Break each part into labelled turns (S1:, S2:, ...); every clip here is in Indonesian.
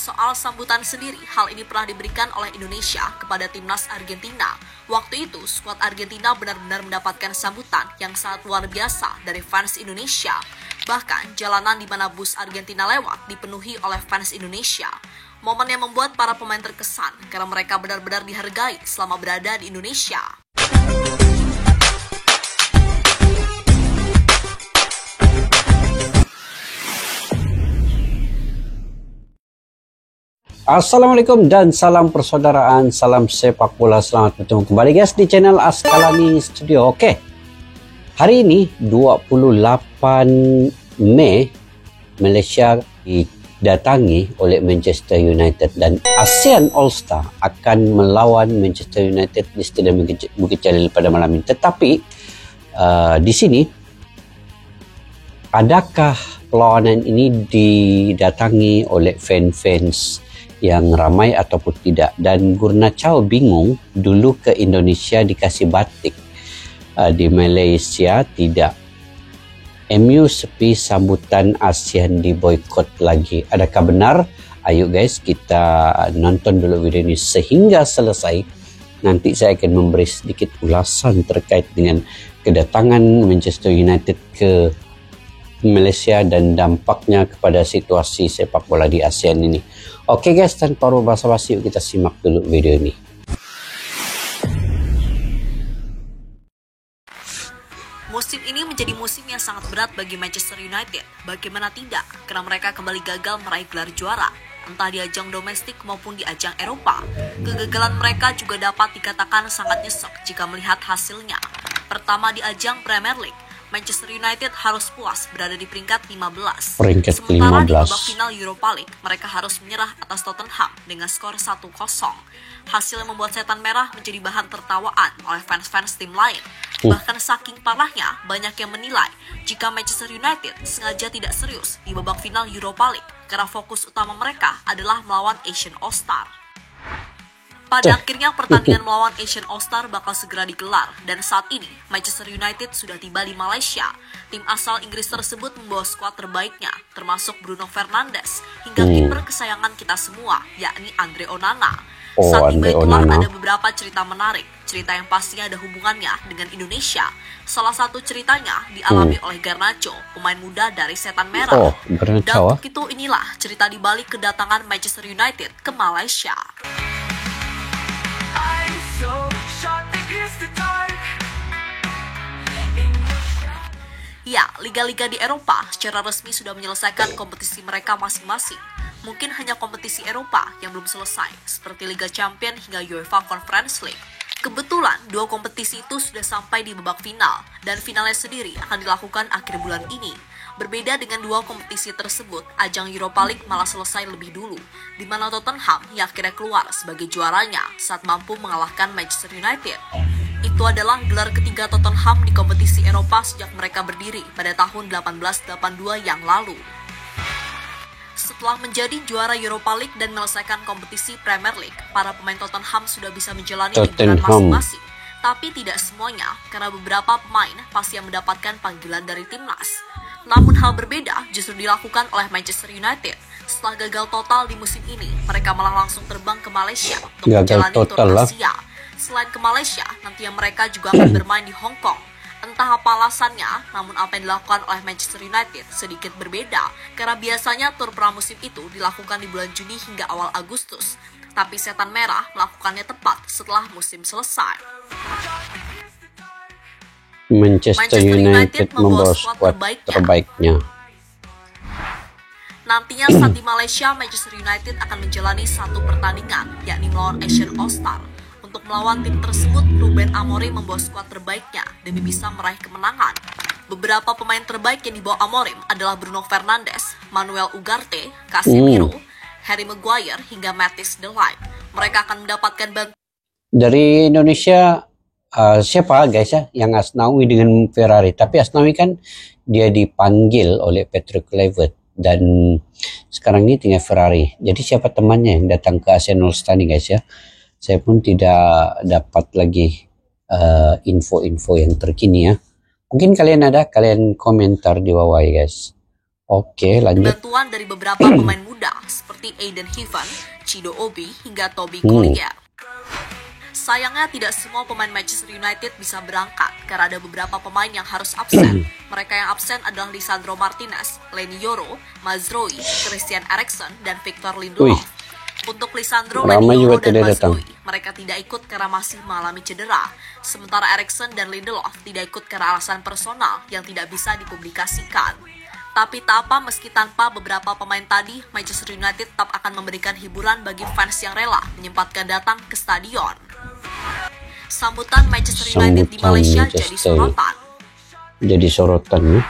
S1: Soal sambutan sendiri, hal ini pernah diberikan oleh Indonesia kepada timnas Argentina. Waktu itu, skuad Argentina benar-benar mendapatkan sambutan yang sangat luar biasa dari fans Indonesia. Bahkan, jalanan di mana bus Argentina lewat dipenuhi oleh fans Indonesia. Momen yang membuat para pemain terkesan karena mereka benar-benar dihargai selama berada di Indonesia.
S2: Assalamualaikum dan salam persaudaraan, salam sepak bola. Selamat bertemu kembali guys di channel Askalani Studio. Oke, hari ini 28 Mei Malaysia didatangi oleh Manchester United dan ASEAN All-Star akan melawan Manchester United di Stadium Bukit Jalil pada malam ini. Tetapi di sini, adakah perlawanan ini didatangi oleh fans-fans yang ramai ataupun tidak? Dan Gurnacao bingung, dulu ke Indonesia dikasih batik, di Malaysia tidak. MU sepi sambutan ASEAN diboikot lagi. Adakah benar? Ayo guys, kita nonton dulu video ini sehingga selesai. Nanti saya akan memberi sedikit ulasan terkait dengan kedatangan Manchester United ke Malaysia dan dampaknya kepada situasi sepak bola di ASEAN ini. Oke guys, tanpa basa-basi kita simak dulu video ini.
S1: Musim ini menjadi musim yang sangat berat bagi Manchester United. Bagaimana tidak, karena mereka kembali gagal meraih gelar juara, entah di ajang domestik maupun di ajang Eropa. Kegagalan mereka juga dapat dikatakan sangat nyesek jika melihat hasilnya. Pertama, di ajang Premier League, Manchester United harus puas berada di peringkat 15. Sementara di babak final Europa League, mereka harus menyerah atas Tottenham dengan skor 1-0. Hasil yang membuat setan merah menjadi bahan tertawaan oleh fans-fans tim lain. Bahkan saking parahnya, banyak yang menilai jika Manchester United sengaja tidak serius di babak final Europa League karena fokus utama mereka adalah melawan Asian All-Star. Pada akhirnya pertandingan melawan Asian All-Star bakal segera digelar dan saat ini Manchester United sudah tiba di Malaysia. Tim asal Inggris tersebut membawa skuad terbaiknya termasuk Bruno Fernandes hingga kiper kesayangan kita semua yakni Andre Onana. Saat tiba itulah ada beberapa cerita menarik, cerita yang pastinya ada hubungannya dengan Indonesia. Salah satu ceritanya dialami oleh Garnacho, pemain muda dari Setan Merah. Dan untuk itu inilah cerita di balik kedatangan Manchester United ke Malaysia. Ya, liga-liga di Eropa secara resmi sudah menyelesaikan kompetisi mereka masing-masing. Mungkin hanya kompetisi Eropa yang belum selesai, seperti Liga Champions hingga UEFA Conference League. Kebetulan, dua kompetisi itu sudah sampai di babak final, dan finalnya sendiri akan dilakukan akhir bulan ini. Berbeda dengan dua kompetisi tersebut, ajang Europa League malah selesai lebih dulu, di mana Tottenham yang akhirnya keluar sebagai juaranya saat mampu mengalahkan Manchester United. Itu adalah gelar ketiga Tottenham di kompetisi Eropa sejak mereka berdiri pada tahun 1882 yang lalu. Setelah menjadi juara Europa League dan menyelesaikan kompetisi Premier League, para pemain Tottenham sudah bisa menjalani liburan masing-masing. Tapi tidak semuanya, karena beberapa pemain pasti yang mendapatkan panggilan dari timnas. Namun hal berbeda justru dilakukan oleh Manchester United. Setelah gagal total di musim ini, mereka malah langsung terbang ke Malaysia untuk menjalani tur Asia. Selain ke Malaysia, nantinya mereka juga akan bermain di Hong Kong. Entah apa alasannya, namun apa yang dilakukan oleh Manchester United sedikit berbeda, karena biasanya tur pramusim itu dilakukan di bulan Juni hingga awal Agustus. Tapi Setan Merah melakukannya tepat setelah musim selesai.
S2: Manchester United membawa skuad terbaiknya.
S1: Nantinya saat di Malaysia, Manchester United akan menjalani satu pertandingan, yakni melawan Asian All-Star. Untuk melawan tim tersebut, Ruben Amorim membawa skuad terbaiknya demi bisa meraih kemenangan. Beberapa pemain terbaik yang dibawa Amorim adalah Bruno Fernandes, Manuel Ugarte, Casemiro, Harry Maguire, hingga Matthijs de Ligt. Mereka akan mendapatkan bantuan
S2: dari Indonesia. Siapa guys ya yang Asnawi dengan Ferrari, tapi Asnawi kan dia dipanggil oleh Patrick Kluivert dan sekarang ini tinggal Ferrari. Jadi siapa temannya yang datang ke ASEAN All-Star nih guys ya? Saya pun tidak dapat lagi info-info yang terkini ya. Mungkin kalian ada, kalian komentar di bawah ya guys. Oke, lanjut.
S1: Bantuan dari beberapa pemain muda seperti Aiden Heaven, Chido Obi, hingga Toby Collier. Sayangnya tidak semua pemain Manchester United bisa berangkat karena ada beberapa pemain yang harus absen. Mereka yang absen adalah Lisandro Martinez, Leny Yoro, Mazraoui, Christian Eriksen, dan Victor Lindelof. Untuk Lisandro, Leny Yoro, dan Mazraoui, mereka tidak ikut karena masih mengalami cedera. Sementara Eriksen dan Lindelof tidak ikut karena alasan personal yang tidak bisa dipublikasikan. Tapi tak apa, meski tanpa beberapa pemain tadi, Manchester United tetap akan memberikan hiburan bagi fans yang rela menyempatkan datang ke stadion. Sambutan Manchester United di Malaysia jadi sorotan.
S2: Jadi sorotan ya?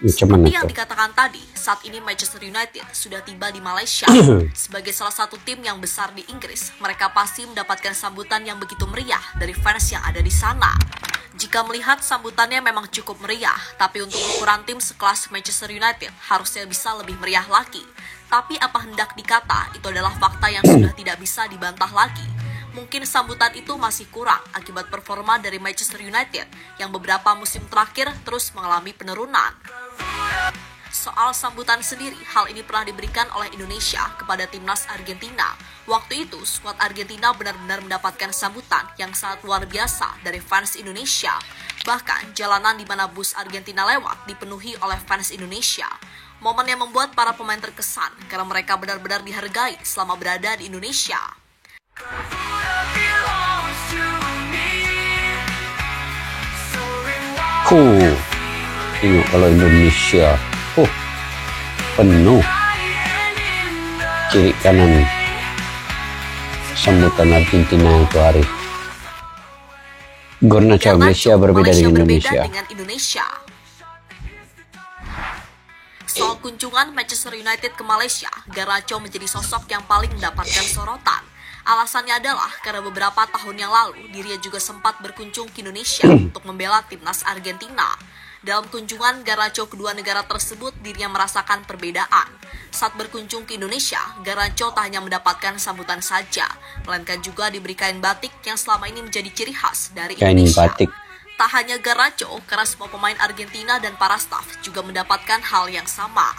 S1: Seperti yang dikatakan tadi, saat ini Manchester United sudah tiba di Malaysia. Sebagai salah satu tim yang besar di Inggris, mereka pasti mendapatkan sambutan yang begitu meriah dari fans yang ada di sana. Jika melihat sambutannya memang cukup meriah, tapi untuk ukuran tim sekelas Manchester United harusnya bisa lebih meriah lagi. Tapi apa hendak dikata, itu adalah fakta yang sudah tidak bisa dibantah lagi. Mungkin sambutan itu masih kurang akibat performa dari Manchester United yang beberapa musim terakhir terus mengalami penurunan. Soal sambutan sendiri, hal ini pernah diberikan oleh Indonesia kepada timnas Argentina. Waktu itu, skuad Argentina benar-benar mendapatkan sambutan yang sangat luar biasa dari fans Indonesia. Bahkan, jalanan di mana bus Argentina lewat dipenuhi oleh fans Indonesia. Momen yang membuat para pemain terkesan karena mereka benar-benar dihargai selama berada di Indonesia.
S2: Tengok kalau Indonesia penuh kiri kanan sambutan Argentina itu hari. Garnacho Malaysia berbeda dengan Indonesia.
S1: Soal kunjungan Manchester United ke Malaysia, Garnacho menjadi sosok yang paling mendapatkan sorotan. Alasannya adalah karena beberapa tahun yang lalu dirinya juga sempat berkunjung ke Indonesia untuk membela timnas Argentina. Dalam kunjungan Garnacho kedua negara tersebut, dirinya merasakan perbedaan. Saat berkunjung ke Indonesia, Garnacho tak hanya mendapatkan sambutan saja, melainkan juga diberi kain batik yang selama ini menjadi ciri khas dari Indonesia. Tak hanya Garnacho, karena semua pemain Argentina dan para staf juga mendapatkan hal yang sama.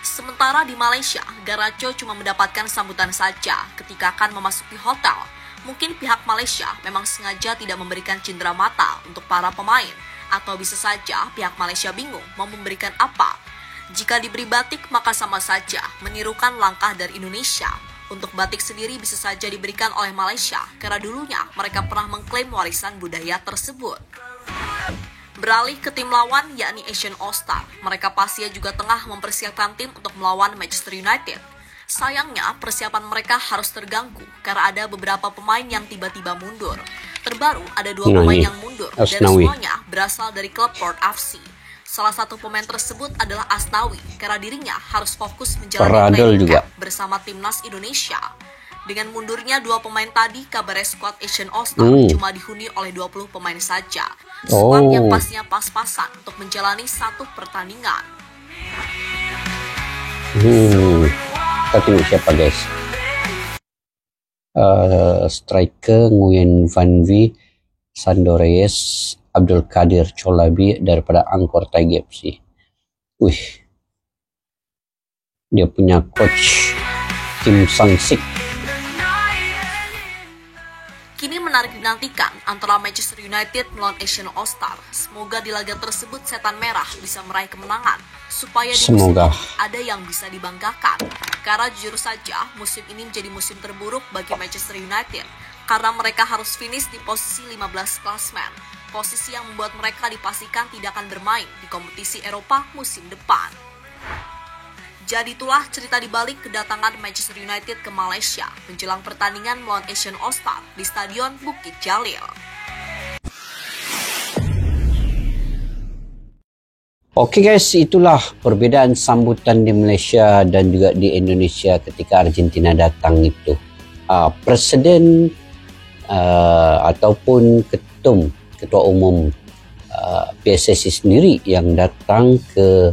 S1: Sementara di Malaysia, Garnacho cuma mendapatkan sambutan saja ketika akan memasuki hotel. Mungkin pihak Malaysia memang sengaja tidak memberikan cindera mata untuk para pemain, atau bisa saja pihak Malaysia bingung mau memberikan apa. Jika diberi batik, maka sama saja menirukan langkah dari Indonesia. Untuk batik sendiri bisa saja diberikan oleh Malaysia, karena dulunya mereka pernah mengklaim warisan budaya tersebut. Beralih ke tim lawan, yakni Asian All-Star, mereka pastinya juga tengah mempersiapkan tim untuk melawan Manchester United. Sayangnya, persiapan mereka harus terganggu karena ada beberapa pemain yang tiba-tiba mundur. Terbaru, ada 2 pemain yang mundur, dan semuanya berasal dari klub Port FC. Salah satu pemain tersebut adalah Asnawi, karena dirinya harus fokus menjalani training camp bersama timnas Indonesia. Dengan mundurnya 2 pemain tadi, kabarnya skuad Asian All-Star cuma dihuni oleh 20 pemain saja. Skuad yang pastinya pas-pasan untuk menjalani satu pertandingan.
S2: Kita tengok siapa guys. Striker Nguyen Van Vie, Sandro Reyes, Abdul Qadir Cholabi daripada Angkor Thai FC. Dia punya coach Kim Sang-sik.
S1: Kini menarik dinantikan antara Manchester United melawan Asian All-Star. Semoga di laga tersebut Setan Merah bisa meraih kemenangan, supaya di musim ini ada yang bisa dibanggakan. Karena jujur saja, musim ini menjadi musim terburuk bagi Manchester United, karena mereka harus finish di posisi 15 klasmen, posisi yang membuat mereka dipastikan tidak akan bermain di kompetisi Eropa musim depan. Jadi itulah cerita di balik kedatangan Manchester United ke Malaysia menjelang pertandingan melawan Asian All-Star di Stadion Bukit Jalil.
S2: Oke guys, itulah perbedaan sambutan di Malaysia dan juga di Indonesia ketika Argentina datang itu. Presiden ataupun ketua umum PSSI sendiri yang datang ke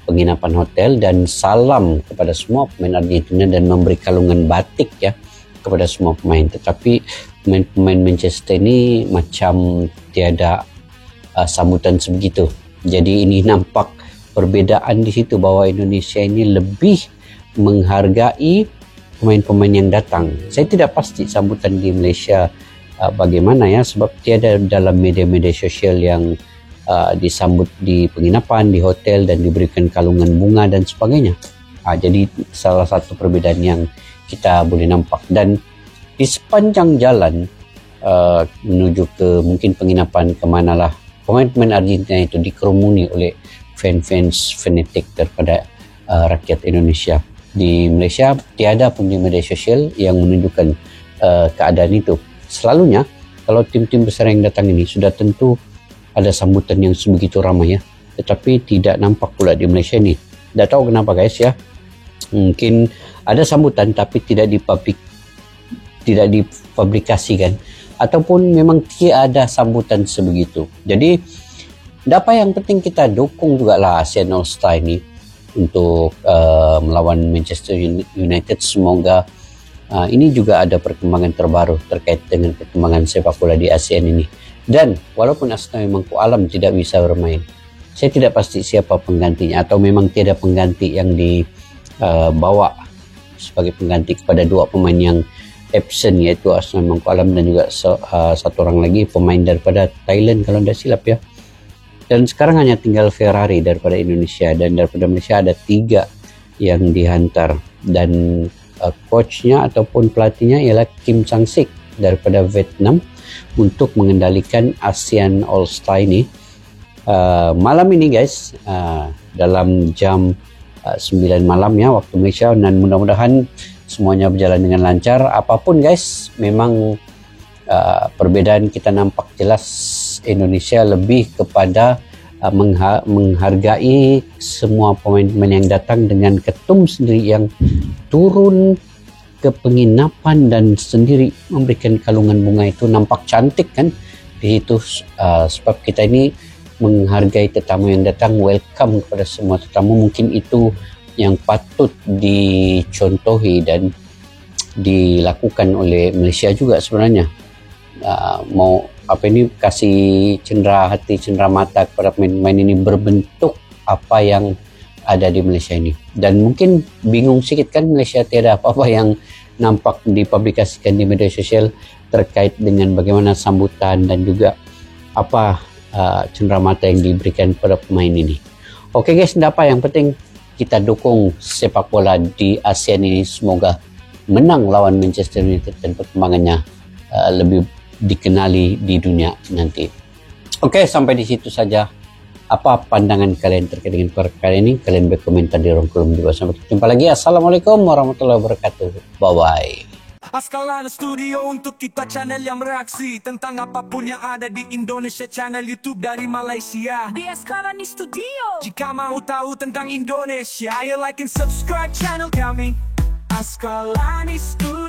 S2: penginapan hotel dan salam kepada semua pemain Argentina dan memberi kalungan batik ya kepada semua pemain. Tetapi pemain Manchester ini macam tiada sambutan sebegitu. Jadi ini nampak perbezaan di situ bahwa Indonesia ini lebih menghargai pemain-pemain yang datang. Saya tidak pasti sambutan di Malaysia bagaimana ya, sebab tiada dalam media-media sosial yang disambut di penginapan, di hotel dan diberikan kalungan bunga dan sebagainya. Jadi salah satu perbedaan yang kita boleh nampak. Dan di sepanjang jalan menuju ke mungkin penginapan kemanalah, pemain-pemain Argentina itu dikerumuni oleh fans-fans fanatik daripada rakyat Indonesia. Di Malaysia tiada pun di media sosial yang menunjukkan keadaan itu. Selalunya kalau tim-tim besar yang datang ini sudah tentu ada sambutan yang sebegitu ramai ya, tetapi tidak nampak pula di Malaysia ini. Tidak tahu kenapa guys ya, mungkin ada sambutan tapi tidak dipublikasikan, ataupun memang tiada sambutan sebegitu. Jadi apa yang penting kita dukung juga lah ASEAN All Star ini untuk melawan Manchester United. Semoga ini juga ada perkembangan terbaru terkait dengan perkembangan sepak bola di ASEAN ini. Dan walaupun Arsenal memang kualam tidak bisa bermain, saya tidak pasti siapa penggantinya, atau memang tiada pengganti yang dibawa sebagai pengganti kepada dua pemain yang absent, yaitu Arsenal memang kualam dan juga satu orang lagi pemain daripada Thailand kalau tidak silap ya. Dan sekarang hanya tinggal Ferrari daripada Indonesia, dan daripada Malaysia ada 3 yang dihantar, dan coachnya ataupun pelatihnya ialah Kim Sang-sik daripada Vietnam untuk mengendalikan ASEAN All Star ini. Malam ini guys, dalam jam 9 malam ya waktu Malaysia, dan mudah-mudahan semuanya berjalan dengan lancar. Apapun guys, memang perbedaan kita nampak jelas. Indonesia lebih kepada menghargai semua pemain-pemain yang datang, dengan ketum sendiri yang turun ke penginapan dan sendiri memberikan kalungan bunga. Itu nampak cantik kan di situ, sebab kita ini menghargai tetamu yang datang, welcome kepada semua tetamu. Mungkin itu yang patut dicontohi dan dilakukan oleh Malaysia juga sebenarnya. Mau kasih cendera hati, cendera mata kepada pemain-pemain ini berbentuk apa yang ada di Malaysia ini. Dan mungkin bingung sedikit kan, Malaysia tiada apa-apa yang nampak dipublikasikan di media sosial terkait dengan bagaimana sambutan dan juga apa cendera mata yang diberikan kepada pemain ini. Oke guys, tidak apa, yang penting kita dukung sepak bola di ASEAN ini, semoga menang lawan Manchester United dan perkembangannya lebih dikenali di dunia nanti. Oke, sampai di situ saja. Apa pandangan kalian terkait dengan perkara ini? Kalian berkomentar di ruang kolom juga. Sampai jumpa lagi. Assalamualaikum warahmatullahi wabarakatuh. Bye-bye.
S3: Askala Studio untuk kita, channel yang bereaksi tentang apapun yang ada di Indonesia, channel YouTube dari Malaysia di Askala Studio. Jika mau tahu tentang Indonesia, ayo like and subscribe channel kami Askala Studio.